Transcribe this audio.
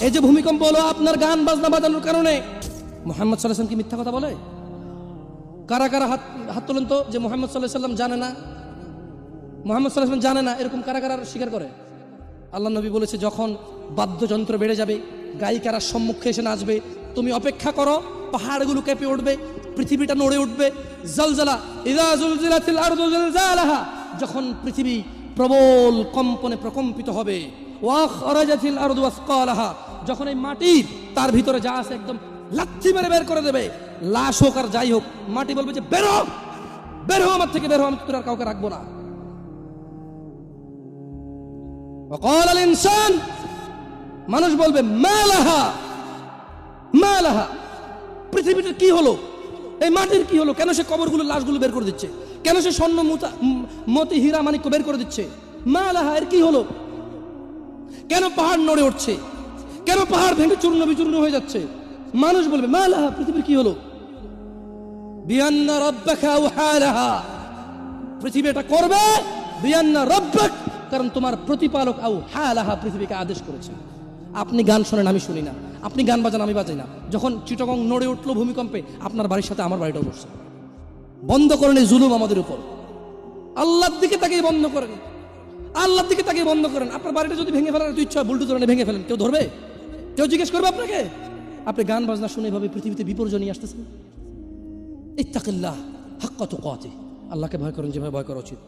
এই যে ভূমিকম্প হলো আপনার গান বাজনা বাজানোর কারণে, মুহাম্মদ সাল্লাল্লাহু আলাইহি ওয়াসাল্লাম কি মিথ্যা কথা বলে? কারা কারা হাত তোলেন তো যে মুহাম্মদ সাল্লাল্লাহু আলাইহি ওয়াসাল্লাম জানে না, মুহাম্মদ সাল্লাল্লাহু আলাইহি ওয়াসাল্লাম জানে না, এরকম কারা কারা স্বীকার করে? আল্লাহ নবী বলেছে, যখন বাদ্যযন্ত্র বেড়ে যাবে, গায়িকারা সম্মুখে এসে নাচবে, তুমি অপেক্ষা করো, পাহাড়গুলো কেঁপে উঠবে, পৃথিবীটা নড়ে উঠবে। জালজালা ইযা জুলজিলাতিল আরদু জিলজালাহা, যখন পৃথিবী প্রবল কম্পনে প্রকম্পিত হবে। ওয়া খরাজাতিল আরদু আসকালাহা, যখন এই মাটি তার ভিতরে যা আছে একদম লাথি মেরে বের করে দেবে, লাশ হোক আর যাই হোক, মাটি বলবে যে বের হও, বের হও আমার থেকে, বের হও, আমি তোর আর কাউকে রাখবো না। وقال الانسان, মানুষ বলবে মালাহা মালাহা, পৃথিবীটার কি হলো, এই মাটির কি হলো, কেন সে কবরগুলো লাশগুলো বের করে দিচ্ছে, কেন সে স্বর্ণ মতি হীরা মানিক্য বের করে দিচ্ছে, মালাহা, এর কি হলো, কেন পাহাড় নড়ে উঠছে, কেন পাহাড় ভেঙে চূর্ণ বিচূর্ণ হয়ে যাচ্ছে? মানুষ বলবে মালাহা, পৃথিবীর কি হলো, বিআন্না রাব্বাকা আওহালাহা, পৃথিবী এটা করবে, বিআন্না রাব্বাক, কারণ তোমার প্রতিপালক আওহালাহা, পৃথিবীকে আদেশ করেছে। আপনি গান শোনেন, আমি শুনি না, আপনি গান বাজান, আমি বাজাই না। যখন চিটাগং নড়ে উঠলো ভূমিকম্পে, আপনার বাড়ির সাথে আমার বাড়িটাও নড়ছে। বন্ধ করেন এই জুলুম আমাদের উপর, আল্লাহর দিকে তাকিয়ে বন্ধ করেন, আল্লাহর দিকে তাকিয়ে বন্ধ করেন। আপনার বাড়িটা যদি ভেঙে ফেলার ইচ্ছা হয়, বুলডোজার এনে ভেঙে ফেলেন, কেউ ধরবে? কেউ জিজ্ঞেস করবে আপনাকে? আপনি গান বাজনা শুনে এভাবে পৃথিবীতে বিপর্যয় নিয়ে আসতেছেন। ইত্তাকিল্লাহ হাক্কা তুকাতিহ, আল্লাহকে ভয় করেন যেভাবে ভয় করা উচিত।